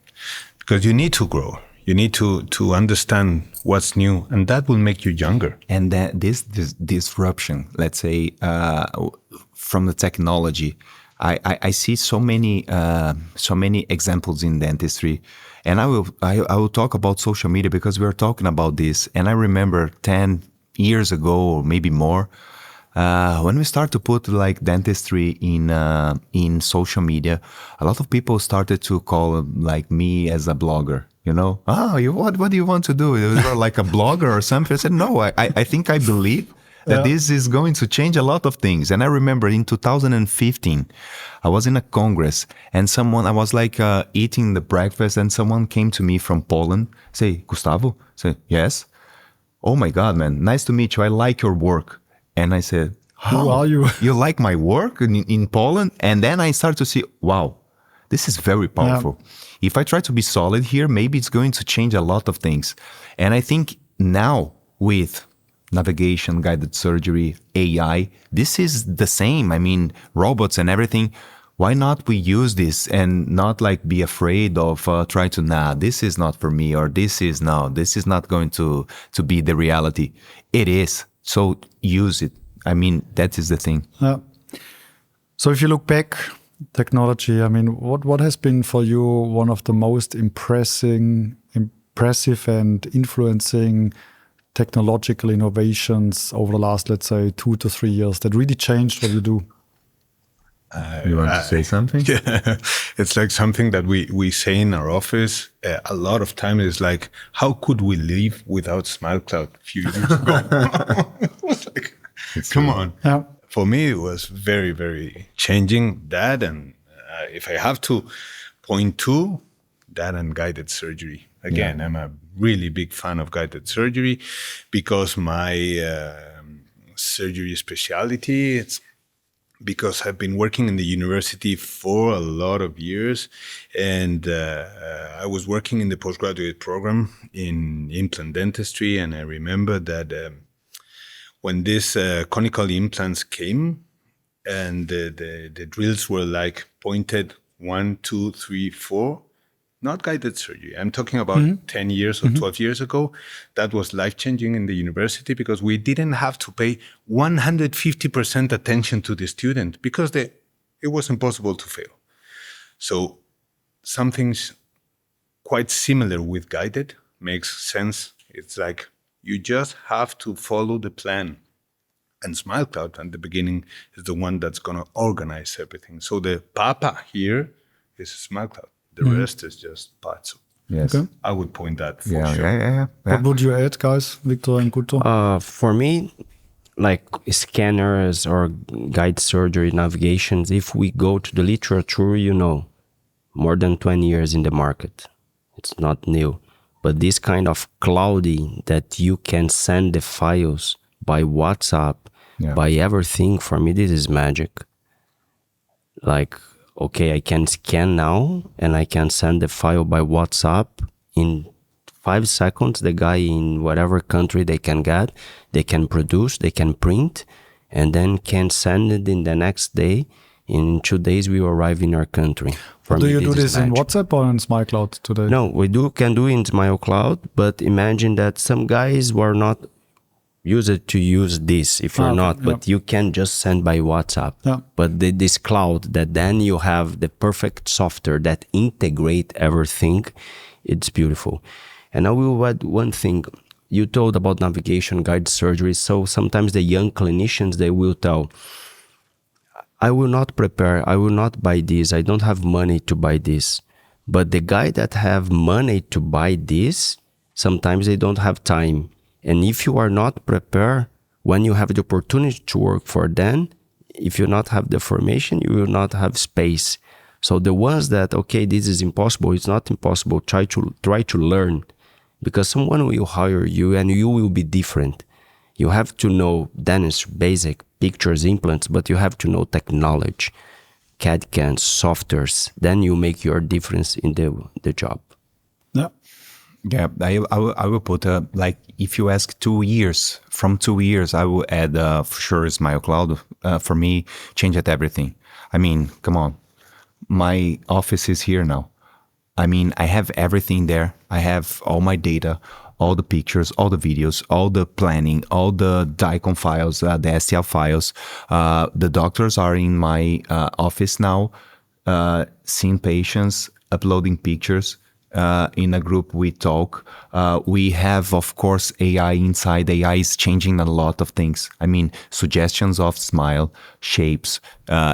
Because you need to grow. You need to understand what's new, and that will make you younger. And that this disruption, let's say, from the technology, I see so many examples in dentistry, and I will talk about social media because we are talking about this. And I remember 10 years ago or maybe more, when we start to put like dentistry in social media, a lot of people started to call like me as a blogger. What do you want to do? You're like a blogger or something. I said, no, I think I believe that this is going to change a lot of things. And I remember in 2015, I was in a congress and I was like eating the breakfast and someone came to me from Poland, say, Gustavo? I said, yes. Oh my God, man, nice to meet you. I like your work. And I said, Who are you? You like my work in Poland? And then I start to see, wow, this is very powerful. Yeah. If I try to be solid here, maybe it's going to change a lot of things. And I think now with navigation, guided surgery, AI, this is the same. I mean, robots and everything. Why not we use this and not like be afraid of trying to, this is not for me, or this is not going to be the reality. It is. So use it. I mean, that is the thing. Yeah. So if you look back, technology, I mean, what has been for you one of the most impressive and influencing technological innovations over the last, let's say, 2 to 3 years that really changed what you do? You want to say something? Yeah, it's like something that we say in our office a lot of time. Is like, how could we live without SmileCloud a few years ago? It was like, come on. Yeah. For me, it was very, very changing that. And if I have to point to that and guided surgery, again, I'm a really big fan of guided surgery because my surgery specialty, it's because I've been working in the university for a lot of years, and I was working in the postgraduate program in implant dentistry, and I remember that when these conical implants came, and the drills were like pointed 1, 2, 3, 4, not guided surgery. I'm talking about 10 years or 12 years ago. That was life-changing in the university because we didn't have to pay 150% attention to the student because it was impossible to fail. So something's quite similar with guided makes sense. It's like you just have to follow the plan. And SmileCloud at the beginning is the one that's going to organize everything. So the papa here is SmileCloud. The rest is just parts. Yes. Okay. I would point that for sure. Yeah. What would you add, guys, Victor and Gutto? For me, like scanners or guide surgery navigations, if we go to the literature, more than 20 years in the market. It's not new. But this kind of cloudy that you can send the files by WhatsApp, by everything, for me, this is magic. Like, okay, I can scan now and I can send the file by WhatsApp in 5 seconds. The guy in whatever country they can get, they can produce, they can print, and then can send it in the next day. In 2 days, we arrive in our country. Do you do this in WhatsApp or in SmileCloud today? No, we can do in SmileCloud, but imagine that some guys were not used to use this if you're not, but you can just send by WhatsApp. Yeah. But this cloud that then you have the perfect software that integrate everything it's beautiful. And I will add one thing. You told about navigation, guided surgery. So sometimes the young clinicians, they will tell, I will not prepare, I will not buy this, I don't have money to buy this. But the guy that have money to buy this, sometimes they don't have time. And if you are not prepared, when you have the opportunity to work for them, if you not have the formation, you will not have space. So the ones that, okay, this is impossible, it's not impossible, try to learn. Because someone will hire you and you will be different. You have to know dentistry, basic, pictures, implants, but you have to know technology, CAD/CAM, softwares. Then you make your difference in the job. Yeah. Yeah, I will put like if you ask 2 years, from 2 years, I will add for sure Smile Cloud. For me, changed everything. I mean, come on, my office is here now. I mean, I have everything there. I have all my data, all the pictures, all the videos, all the planning, all the DICOM files, the STL files. The doctors are in my office now, seeing patients, uploading pictures. In a group, we talk. We have, of course, AI inside. AI is changing a lot of things. I mean, suggestions of smile, shapes,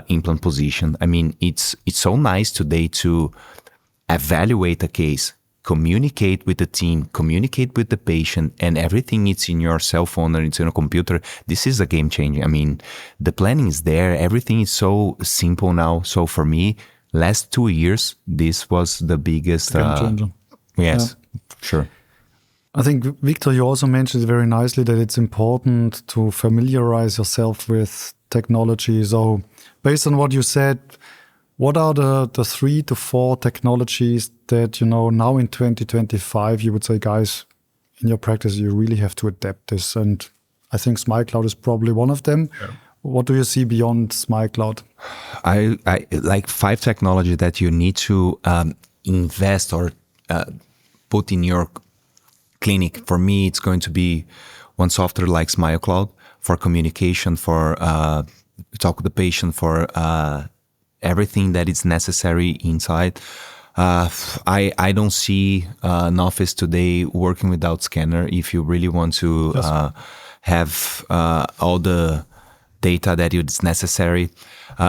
implant position. I mean, it's so nice today to evaluate a case, communicate with the team, communicate with the patient, and everything it's in your cell phone or it's in a computer. This is a game changer. I mean, the planning is there. Everything is so simple now. So for me, last 2 years, this was the biggest. Game changer. Yes, sure. I think, Victor, you also mentioned very nicely that it's important to familiarize yourself with technology. So based on what you said, what are the 3 to 4 technologies that, now in 2025, you would say, guys, in your practice, you really have to adapt this? And I think Smile Cloud is probably one of them. Yeah. What do you see beyond Smile Cloud? I like 5 technology that you need to invest or put in your clinic. For me, it's going to be one software like Smile Cloud for communication, for talk with the patient, for everything that is necessary inside. I don't see an office today working without scanner. If you really want to have all the data that is necessary,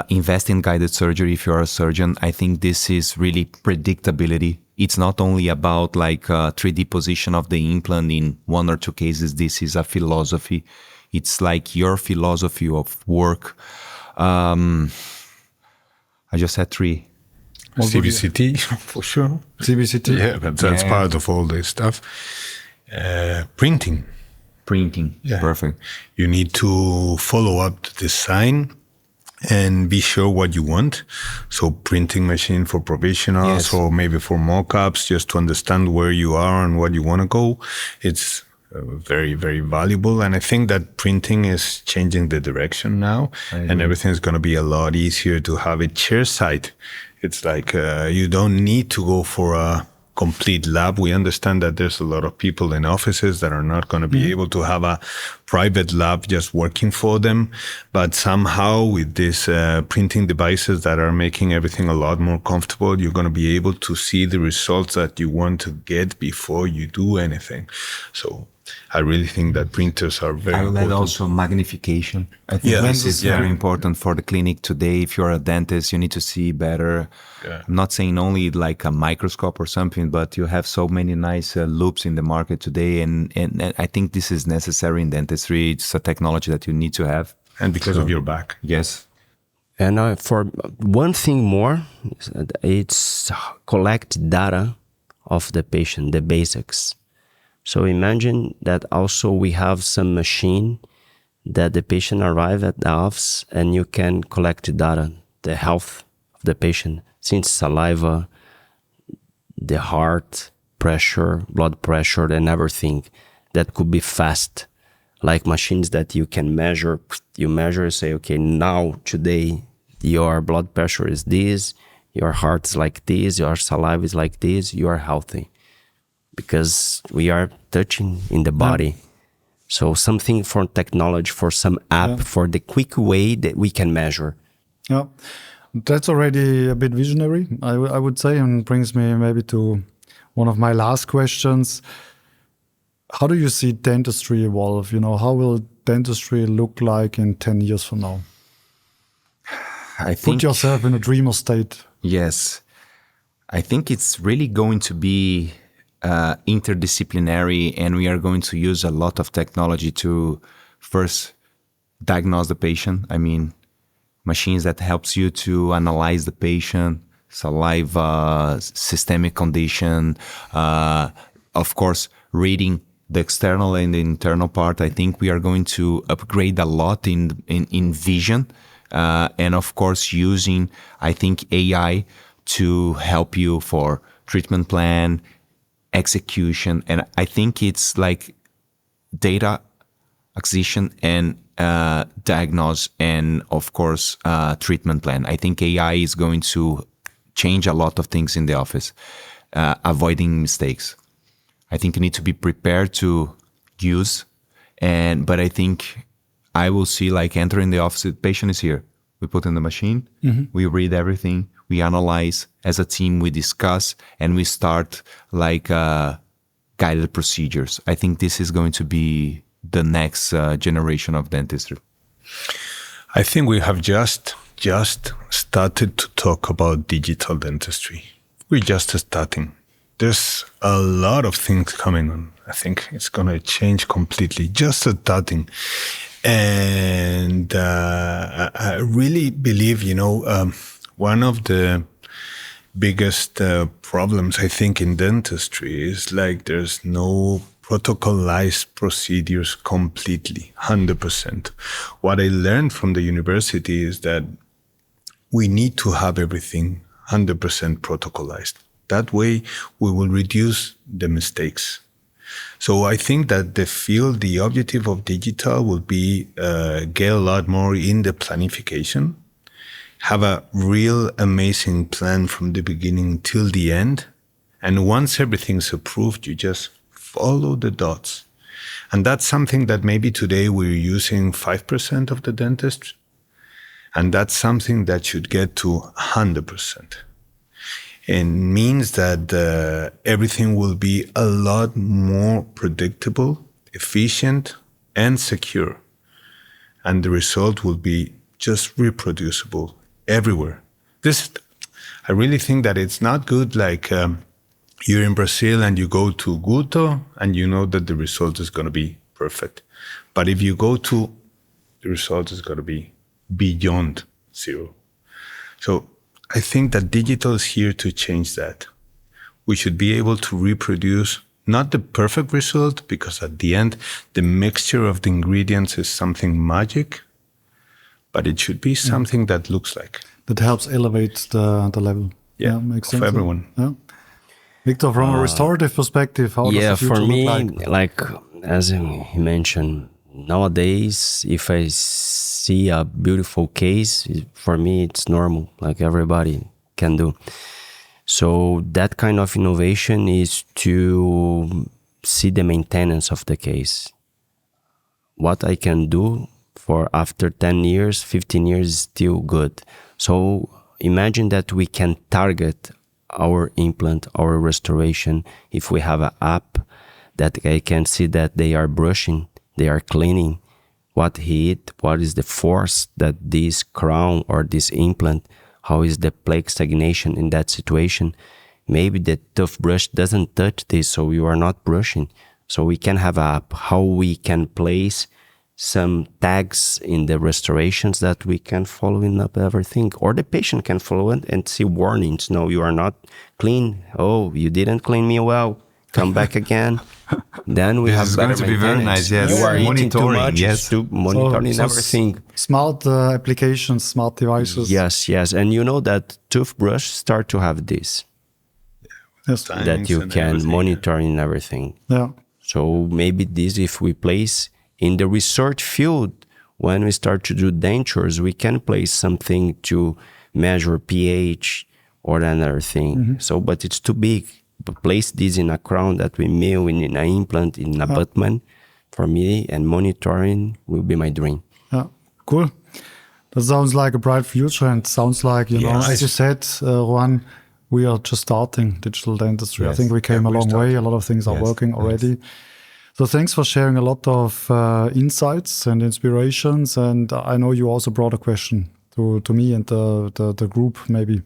invest in guided surgery if you're a surgeon. I think this is really predictability. It's not only about like 3D position of the implant in 1 or 2 cases. This is a philosophy. It's like your philosophy of work. I just had 3. CBCT, for sure. CBCT? Yeah, but that's part of all this stuff. Printing. Yeah. Perfect. You need to follow up the design and be sure what you want. So printing machine for professionals or maybe for mock-ups, just to understand where you are and what you want to go. It's very, very valuable. And I think that printing is changing the direction now, and everything's going to be a lot easier to have it chair-side. It's like you don't need to go for a complete lab. We understand that there's a lot of people in offices that are not going to be able to have a private lab just working for them. But somehow with these printing devices that are making everything a lot more comfortable, you're going to be able to see the results that you want to get before you do anything. So I really think that printers are very important. And also magnification. I think this is very important for the clinic today. If you're a dentist, you need to see better. Yeah. I'm not saying only like a microscope or something, but you have so many nice loops in the market today. And I think this is necessary in dentistry. It's a technology that you need to have. And because of your back. Yes. And for one thing more, it's collect data of the patient, the basics. So imagine that also we have some machine that the patient arrive at the office and you can collect data, the health of the patient, since saliva, the heart pressure, blood pressure, and everything that could be fast, like machines that you can measure. You measure, say, okay, now today your blood pressure is this, your heart is like this, your saliva is like this, you are healthy. Because we are touching in the body. So something for technology, for some app, for the quick way that we can measure. Yeah, that's already a bit visionary, I would say, and brings me maybe to one of my last questions. How do you see dentistry evolve? How will dentistry look like in 10 years from now? I think, put yourself in a dreamer state. Yes. I think it's really going to be interdisciplinary, and we are going to use a lot of technology to first diagnose the patient. I mean, machines that helps you to analyze the patient, saliva, systemic condition, of course, reading the external and the internal part. I think we are going to upgrade a lot in vision, and of course using, I think, AI to help you for treatment plan, execution, and I think it's like data acquisition and diagnose, and of course treatment plan. I think AI is going to change a lot of things in the office, avoiding mistakes. I think you need to be prepared to use, but I think I will see like entering the office, the patient is here. We put in the machine, we read everything, we analyze as a team, we discuss, and we start like guided procedures. I think this is going to be the next generation of dentistry. I think we have just started to talk about digital dentistry. We're just starting. There's a lot of things coming on. I think it's going to change completely. Just starting. And I really believe, one of the biggest problems, I think, in dentistry is like there's no protocolized procedures completely, 100%. What I learned from the university is that we need to have everything 100% protocolized. That way, we will reduce the mistakes. So I think that the objective of digital will be get a lot more in the planification, have a real amazing plan from the beginning till the end. And once everything's approved, you just follow the dots. And that's something that maybe today we're using 5% of the dentists. And that's something that should get to 100%. And means that everything will be a lot more predictable, efficient, and secure. And the result will be just reproducible everywhere. I really think that it's not good like you're in Brazil and you go to Gutto and you know that the result is going to be perfect. But if you go to, the result is going to be beyond zero. So I think that digital is here to change that. We should be able to reproduce not the perfect result, because at the end, the mixture of the ingredients is something magic, but it should be something that looks like. That helps elevate the level. Yeah, makes of sense. everyone. Yeah. Victor, from a restorative perspective, how does the future for me, look like? as he mentioned, nowadays, if I see a beautiful case, for me, it's normal, like everybody can do. So that kind of innovation is to see the maintenance of the case. What I can do for after 10 years, 15 years is still good. So imagine that we can target our implant, our restoration, if we have an app that I can see that they are brushing, they are cleaning, what heat, what is the force that this crown or this implant, how is the plaque stagnation in that situation. Maybe the toothbrush doesn't touch this, so you are not brushing. So we can have an app, how we can place some tags in the restorations that we can follow up everything, or the patient can follow it and see warnings. No, you are not clean. Oh, you didn't clean me well. Come back again. Then we have better going to be very nice. Yes, you are eating too much. Yes, to monitoring everything. Smart applications, smart devices. Yes, and you know that toothbrush start to have this. Yes. That you can monitor in everything. Yeah. So maybe this, if we place in the research field, when we start to do dentures, we can place something to measure pH or another thing. Mm-hmm. So, but it's too big. But place this in a crown that we mill in an implant, in an abutment, for me, and monitoring will be my dream. Yeah, cool. That sounds like a bright future, and sounds like, as you said, Juan, we are just starting digital dentistry. Yes. I think we came a long way. A lot of things are working already. So thanks for sharing a lot of insights and inspirations. And I know you also brought a question to me and the group, maybe.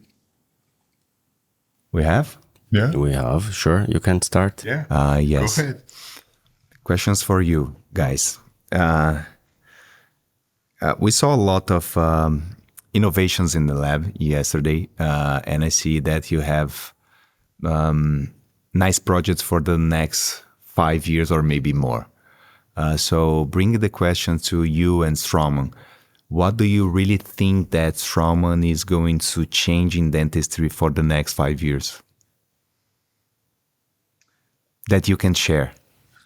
We have? Yeah. We have, sure. You can start. Yeah. Yes. Go ahead. Questions for you guys. We saw a lot of innovations in the lab yesterday, and I see that you have nice projects for the next 5 years or maybe more. So bring the question to you and Straumann. What do you really think that Straumann is going to change in dentistry for the next 5 years? That you can share.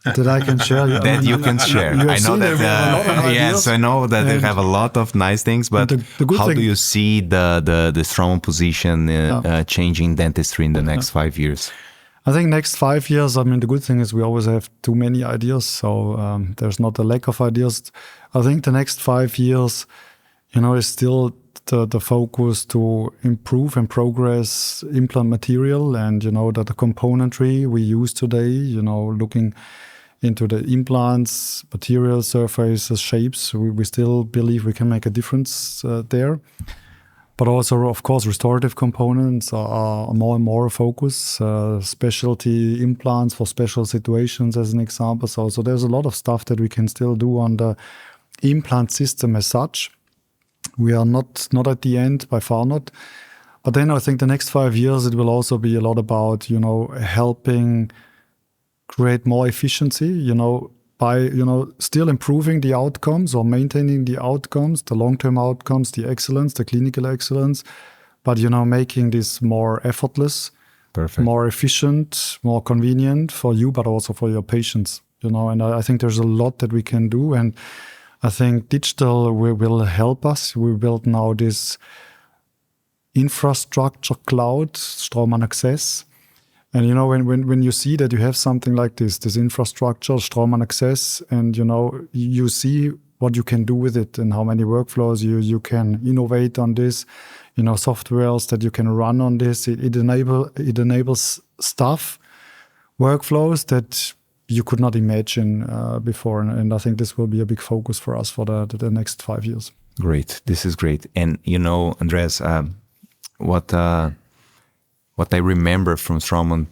That I can share. That you can share. I know that. Yes, I know that they have a lot of nice things, but how do you see the Straumann position changing dentistry in the next 5 years? I think next 5 years, I mean, the good thing is we always have too many ideas, so there's not a lack of ideas. I think the next 5 years, is still the focus to improve and progress implant material and, that the componentry we use today, looking into the implants, material, surfaces, shapes, we still believe we can make a difference there. But also, of course, restorative components are more and more a focus. Specialty implants for special situations, as an example. So there's a lot of stuff that we can still do on the implant system as such. We are not at the end, by far not. But then I think the next 5 years, it will also be a lot about, helping create more efficiency, by, still improving the outcomes or maintaining the outcomes, the long-term outcomes, the excellence, the clinical excellence, but, making this more effortless, Perfect. More efficient, more convenient for you, but also for your patients, and I think there's a lot that we can do. And I think digital will help us. We build now this infrastructure cloud, Straumann Access. And, when you see that you have something like this infrastructure, Straumann Access, and, you see what you can do with it and how many workflows you can innovate on this, softwares that you can run on this. It enables stuff, workflows that you could not imagine before. And I think this will be a big focus for us for the next 5 years. Great. This is great. And, Andreas, what I remember from Straumann,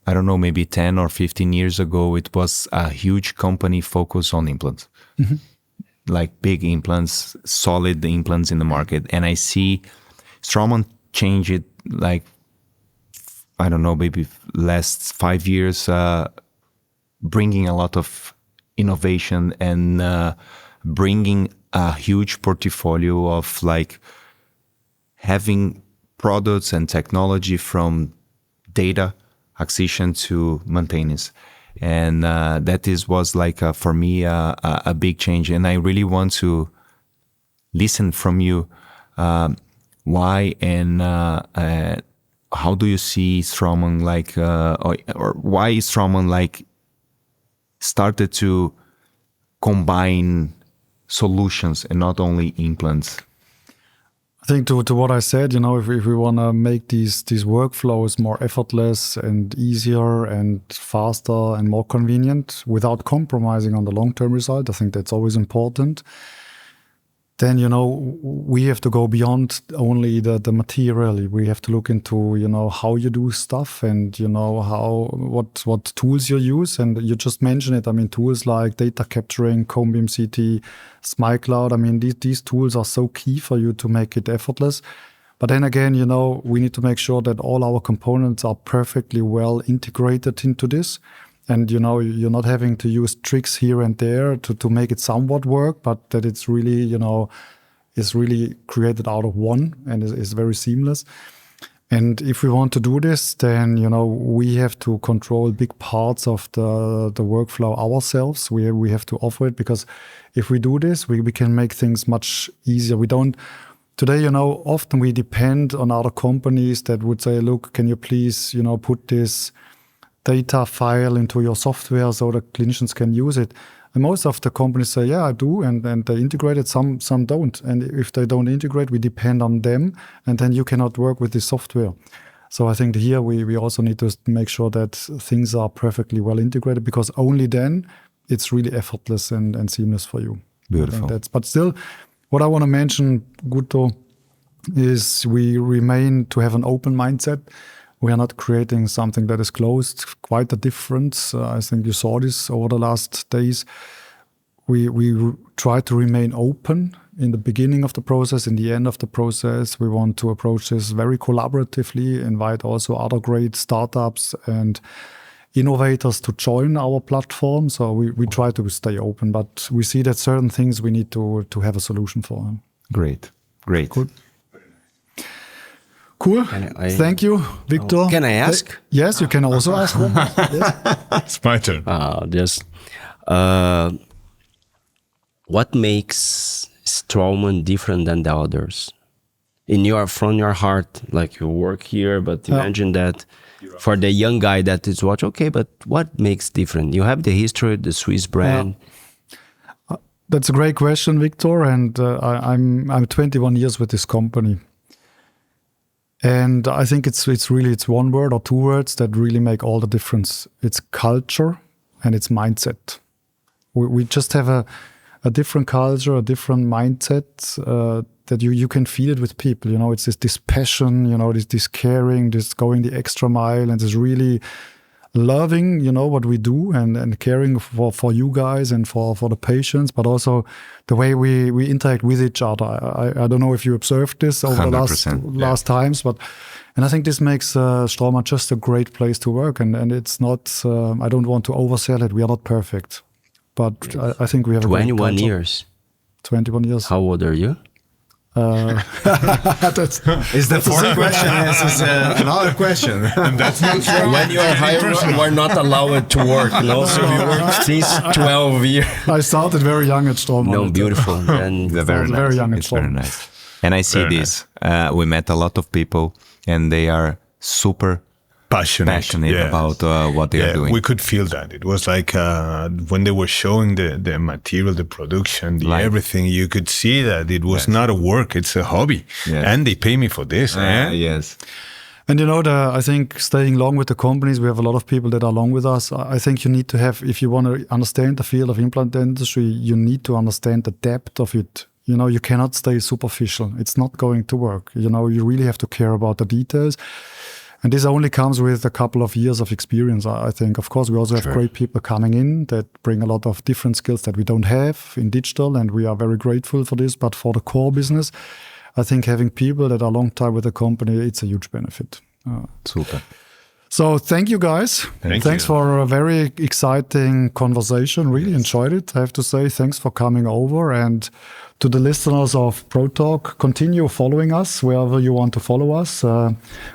I don't know, maybe 10 or 15 years ago, it was a huge company focused on implants, like big implants, solid implants in the market. And I see Straumann change it, like, I don't know, maybe last 5 years, bringing a lot of innovation and bringing a huge portfolio of like having products and technology from data acquisition to maintenance. And that was like, for me, a big change. And I really want to listen from you why and how do you see Straumann like, or why Straumann like started to combine solutions and not implant implants? I think to what I said, if we want to make these workflows more effortless and easier and faster and more convenient without compromising on the long-term result, I think that's always important. Then, we have to go beyond only the material. We have to look into, how you do stuff and, what tools you use. And you just mentioned it. I mean, tools like data capturing, cone beam CT, SmileCloud. I mean, these tools are so key for you to make it effortless. But then again, we need to make sure that all our components are perfectly well integrated into this. And, you're not having to use tricks here and there to make it somewhat work, but that it's really, is really created out of one and is very seamless. And if we want to do this, then, we have to control big parts of the workflow ourselves. We have to offer it, because if we do this, we can make things much easier. We don't, today, often we depend on other companies that would say, look, can you please, put this data file into your software so the clinicians can use it. And most of the companies say, yeah, I do, and they integrate it, some don't. And if they don't integrate, we depend on them, and then you cannot work with the software. So I think here we also need to make sure that things are perfectly well integrated, because only then it's really effortless and seamless for you. Beautiful. But still, what I want to mention, Gutto, is we remain to have an open mindset. We are not creating something that is closed. Quite a difference. I think you saw this over the last days. We try to remain open in the beginning of the process, in the end of the process. We want to approach this very collaboratively, invite also other great startups and innovators to join our platform. So we try to stay open, but we see that certain things we need to have a solution for. Great. Good. Cool. Thank you, Victor. Can I ask? Yes, you can also ask one. Yes. It's my turn. What makes Straumann different than the others? From your heart, like you work here, but imagine that for the young guy that is watching, okay, but what makes different? You have the history, the Swiss brand. That's a great question, Victor. And I'm 21 years with this company. And I think it's one word or two words that really make all the difference. It's culture and it's mindset. We just have a different culture, a different mindset that you can feel it with people. You know, it's this passion, you know, this caring, this going the extra mile, and this really loving, you know, what we do and caring for you guys and for the patients, but also the way we interact with each other. I don't know if you observed this over the last times, and I think this makes Straumann just a great place to work. And it's not, I don't want to oversell it. We are not perfect, but I think we have 21 years. 21 years. How old are you? That's the fourth question. This is another question. And that's not true. When you are hired, you are not allowed to work. No, so you work since 12 years. I started very young at Straumann. No, beautiful. And very young at It's very nice. And I see this. We met a lot of people, and they are super passionate about what they are doing. We could feel that. It was like when they were showing the material, the production, everything, you could see that it was not a work, it's a hobby. Yes. And they pay me for this. Yes. And you know, I think staying long with the companies, we have a lot of people that are long with us. I think you need to have, if you want to understand the field of implant dentistry, you need to understand the depth of it. You know, you cannot stay superficial. It's not going to work. You know, you really have to care about the details. And this only comes with a couple of years of experience, I think. Of course, we also have great people coming in that bring a lot of different skills that we don't have in digital, and we are very grateful for this. But for the core business, I think having people that are long time with the company, it's a huge benefit. Super. So thank you, guys. Thanks for a very exciting conversation. Really enjoyed it, I have to say. Thanks for coming over. And to the listeners of ProTalk, continue following us wherever you want to follow us.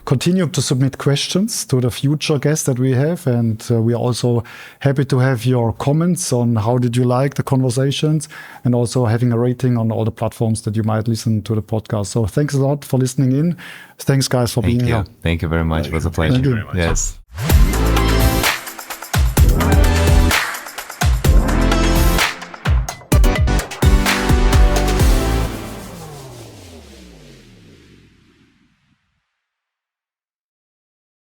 Continue to submit questions to the future guests that we have. And we are also happy to have your comments on how did you like the conversations, and also having a rating on all the platforms that you might listen to the podcast. So thanks a lot for listening in. Thanks, guys, for being here. Thank you very much. It was a pleasure. Thank you. Yes.